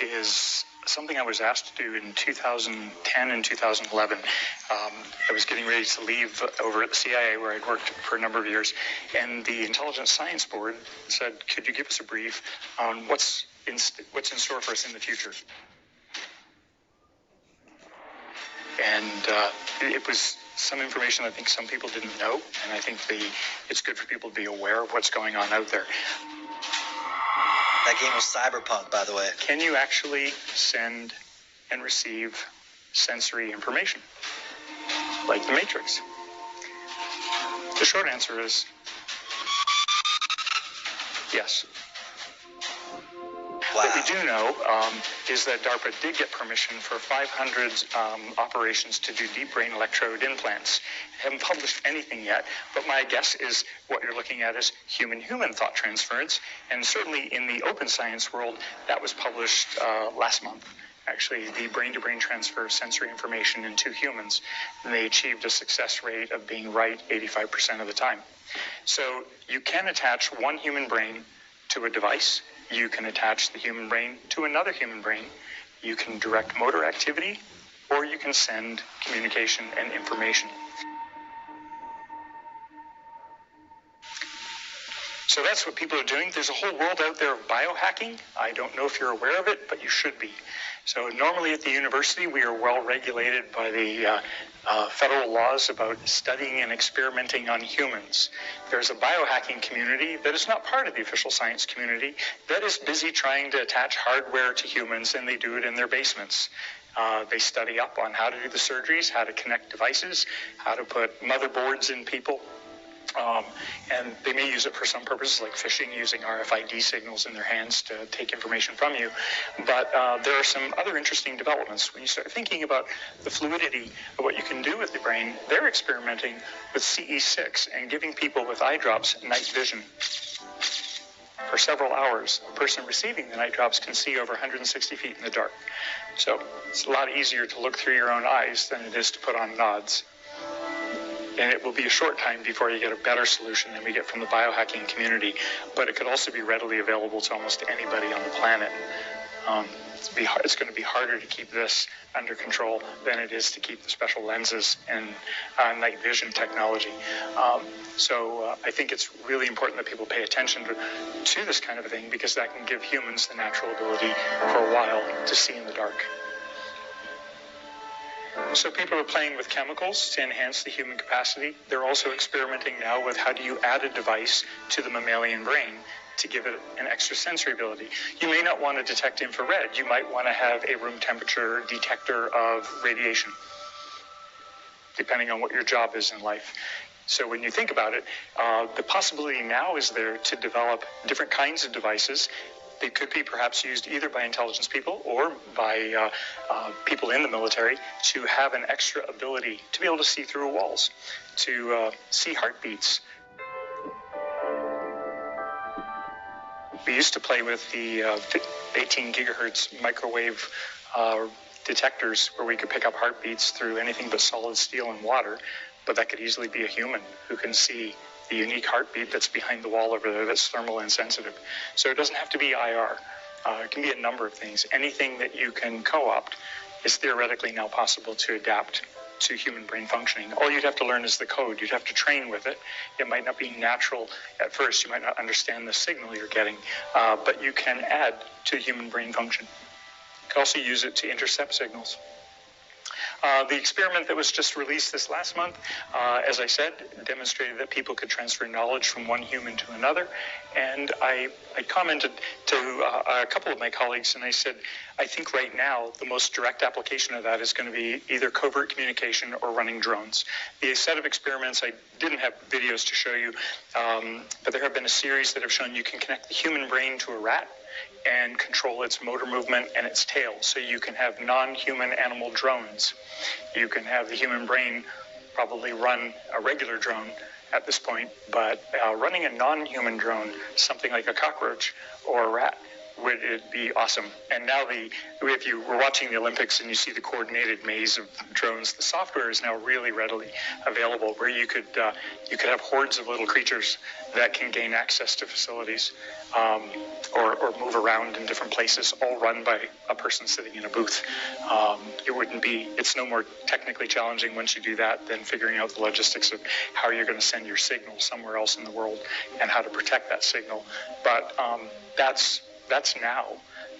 is something I was asked to do in 2010 and 2011. I was getting ready to leave over at the CIA, where I'd worked for a number of years, and the Intelligence Science Board said, could you give us a brief on what's in store for us in the future? And it was some information I think some people didn't know, and I think it's good for people to be aware of what's going on out there. That game was Cyberpunk, by the way. Can you actually send and receive sensory information, like the Matrix? The short answer is yes. Wow. What we do know is that DARPA did get permission for 500 operations to do deep brain electrode implants. Haven't published anything yet, but my guess is what you're looking at is human-human thought transference, and certainly in the open science world, that was published last month. Actually, the brain-to-brain transfer of sensory information in 2 humans, and they achieved a success rate of being right 85% of the time. So you can attach one human brain to a device. You can attach the human brain to another human brain. You can direct motor activity, or you can send communication and information. So that's what people are doing. There's a whole world out there of biohacking. I don't know if you're aware of it, but you should be. So normally at the university, we are well regulated by the federal laws about studying and experimenting on humans. There's a biohacking community that is not part of the official science community that is busy trying to attach hardware to humans, and they do it in their basements. They study up on how to do the surgeries, how to connect devices, how to put motherboards in people. And they may use it for some purposes like fishing, using RFID signals in their hands to take information from you. But there are some other interesting developments. When you start thinking about the fluidity of what you can do with the brain, they're experimenting with CE6 and giving people with eye drops night vision. For several hours, a person receiving the night drops can see over 160 feet in the dark. So it's a lot easier to look through your own eyes than it is to put on nods. And it will be a short time before you get a better solution than we get from the biohacking community, but it could also be readily available to almost anybody on the planet. It's going to be harder to keep this under control than it is to keep the special lenses and night vision technology. So I think it's really important that people pay attention to this kind of a thing, because that can give humans the natural ability for a while to see in the dark. So people are playing with chemicals to enhance the human capacity. They're also experimenting now with how do you add a device to the mammalian brain to give it an extra sensory ability. You may not want to detect infrared. You might want to have a room temperature detector of radiation, depending on what your job is in life. So when you think about it, the possibility now is there to develop different kinds of devices. They could be perhaps used either by intelligence people or by people in the military to have an extra ability to be able to see through walls, to see heartbeats. We used to play with the 18 gigahertz microwave detectors where we could pick up heartbeats through anything but solid steel and water, but that could easily be a human who can see the unique heartbeat that's behind the wall over there that's thermal insensitive. So it doesn't have to be IR. It can be a number of things. Anything that you can co-opt is theoretically now possible to adapt to human brain functioning. All you'd have to learn is the code. You'd have to train with it. It might not be natural at first. You might not understand the signal you're getting, but you can add to human brain function. You can also use it to intercept signals. The experiment that was just released this last month, as I said, demonstrated that people could transfer knowledge from one human to another. And I commented to a couple of my colleagues, and I said, I think right now the most direct application of that is going to be either covert communication or running drones. The set of experiments, I didn't have videos to show you, but there have been a series that have shown you can connect the human brain to a rat and control its motor movement and its tail. So you can have non-human animal drones. You can have the human brain probably run a regular drone at this point, but running a non-human drone, something like a cockroach or a rat, would it be awesome. And now if you were watching the Olympics and you see the coordinated maze of drones, the software is now really readily available, where you could have hordes of little creatures that can gain access to facilities or move around in different places, all run by a person sitting in a booth. It's no more technically challenging once you do that than figuring out the logistics of how you're going to send your signal somewhere else in the world and how to protect that signal. But that's now.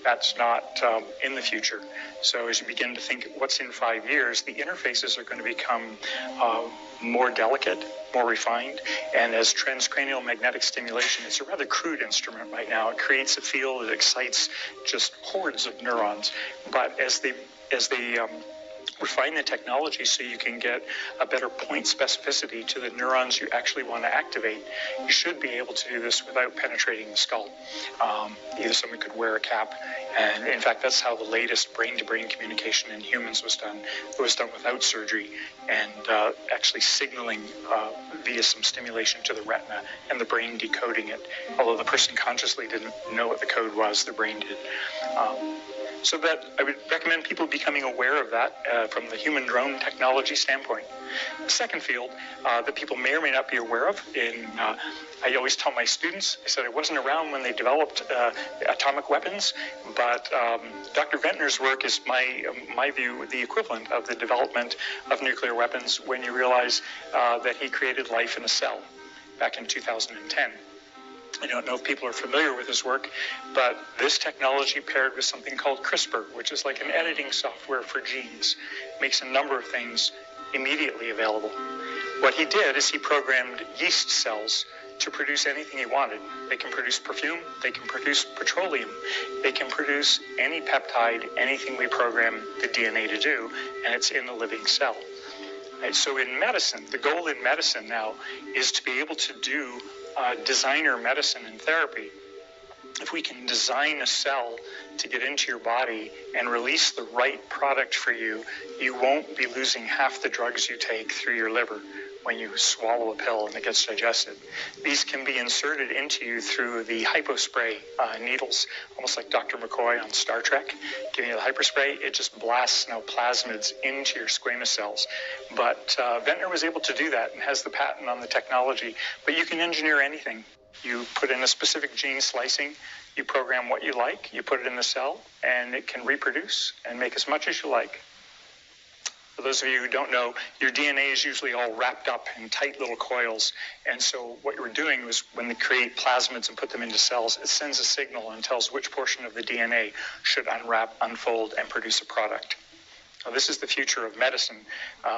That's not in the future. So as you begin to think what's in 5 years, the interfaces are going to become more delicate, more refined, and as transcranial magnetic stimulation, it's a rather crude instrument right now. It creates a field that excites just hordes of neurons. But as they refine the technology so you can get a better point specificity to the neurons you actually want to activate, you should be able to do this without penetrating the skull. Either someone could wear a cap, and in fact that's how the latest brain-to-brain communication in humans was done. It was done without surgery and actually signaling via some stimulation to the retina and the brain decoding it. Although the person consciously didn't know what the code was, the brain did. So that I would recommend people becoming aware of that from the human drone technology standpoint. The second field that people may or may not be aware of, I always tell my students, I said I wasn't around when they developed atomic weapons, but Dr. Ventnor's work is, my view, the equivalent of the development of nuclear weapons when you realize that he created life in a cell back in 2010. I don't know if people are familiar with his work, but this technology paired with something called CRISPR, which is like an editing software for genes, makes a number of things immediately available. What he did is he programmed yeast cells to produce anything he wanted. They can produce perfume, they can produce petroleum, they can produce any peptide, anything we program the DNA to do, and it's in the living cell. Right, so in medicine, the goal in medicine now is to be able to do designer medicine and therapy. If we can design a cell to get into your body and release the right product for you, you won't be losing half the drugs you take through your liver when you swallow a pill and it gets digested. These can be inserted into you through the hypospray needles, almost like Dr. McCoy on Star Trek, giving you the hyperspray. It just blasts now plasmids into your squamous cells. But Ventnor was able to do that and has the patent on the technology. But you can engineer anything. You put in a specific gene slicing, you program what you like, you put it in the cell, and it can reproduce and make as much as you like. For those of you who don't know, your DNA is usually all wrapped up in tight little coils. And so what you were doing was when they create plasmids and put them into cells, it sends a signal and tells which portion of the DNA should unwrap, unfold, and produce a product. Now, this is the future of medicine.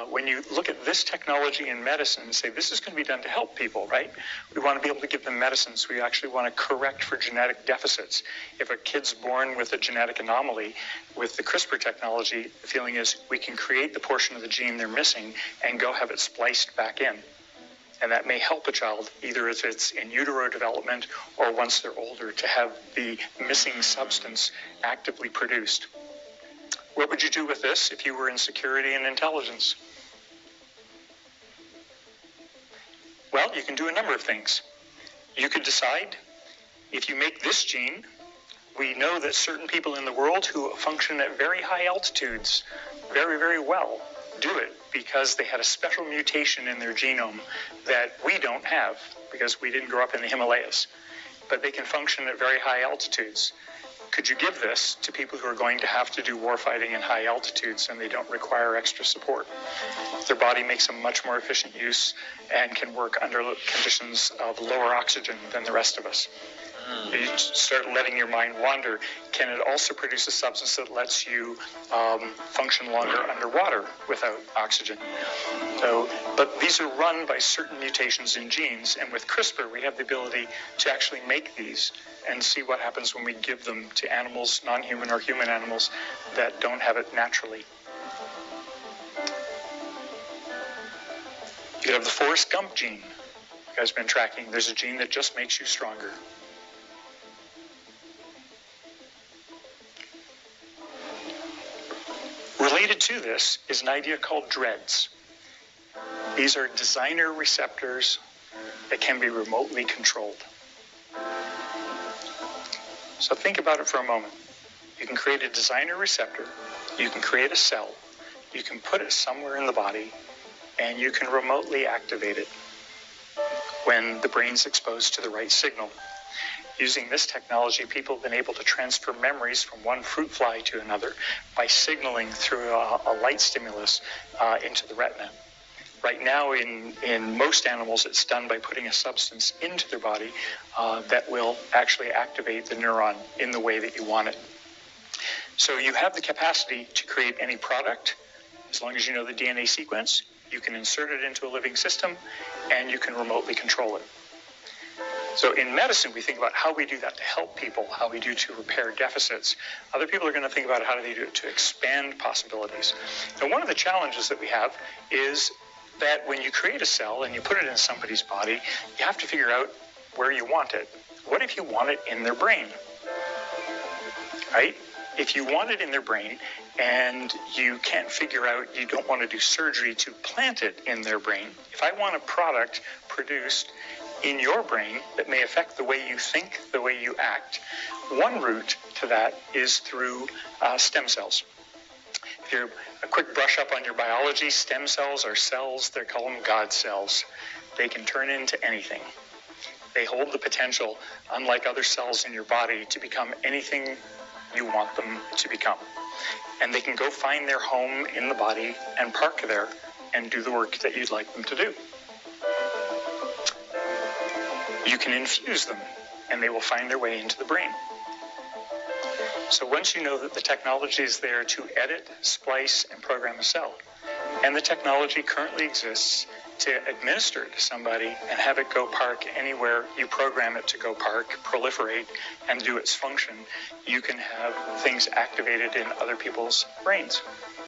When you look at this technology in medicine and say, this is going to be done to help people, right? We want to be able to give them medicines. We actually want to correct for genetic deficits. If a kid's born with a genetic anomaly, with the CRISPR technology, the feeling is we can create the portion of the gene they're missing and go have it spliced back in. And that may help a child, either if it's in utero development or once they're older, to have the missing substance actively produced. What would you do with this if you were in security and intelligence? Well, you can do a number of things. You could decide, if you make this gene, we know that certain people in the world who function at very high altitudes very, very well do it because they had a special mutation in their genome that we don't have because we didn't grow up in the Himalayas. But they can function at very high altitudes. Could you give this to people who are going to have to do warfighting in high altitudes and they don't require extra support? Their body makes a much more efficient use and can work under conditions of lower oxygen than the rest of us. You start letting your mind wander. Can it also produce a substance that lets you function longer underwater without oxygen? But these are run by certain mutations in genes, and with CRISPR we have the ability to actually make these and see what happens when we give them to animals, non-human or human animals, that don't have it naturally. You could have the Forrest Gump gene. You guys have been tracking. There's a gene that just makes you stronger. Related to this is an idea called dreads. These are designer receptors that can be remotely controlled. So think about it for a moment. You can create a designer receptor, you can create a cell, you can put it somewhere in the body, and you can remotely activate it when the brain's exposed to the right signal. Using this technology, people have been able to transfer memories from one fruit fly to another by signaling through a light stimulus into the retina. Right now, in most animals, it's done by putting a substance into their body that will actually activate the neuron in the way that you want it. So you have the capacity to create any product. As long as you know the DNA sequence, you can insert it into a living system, and you can remotely control it. So in medicine, we think about how we do that to help people, how we do to repair deficits. Other people are going to think about how do they do it to expand possibilities. And one of the challenges that we have is that when you create a cell and you put it in somebody's body, you have to figure out where you want it. What if you want it in their brain? Right? If you want it in their brain and you can't figure out, you don't want to do surgery to plant it in their brain. If I want a product produced in your brain that may affect the way you think, the way you act, one route to that is through stem cells. If you're a quick brush up on your biology, stem cells are cells, they call them God cells. They can turn into anything. They hold the potential, unlike other cells in your body, to become anything you want them to become. And they can go find their home in the body and park there and do the work that you'd like them to do. You can infuse them, and they will find their way into the brain. So once you know that the technology is there to edit, splice, and program a cell, and the technology currently exists to administer it to somebody and have it go park anywhere you program it to go park, proliferate, and do its function, you can have things activated in other people's brains.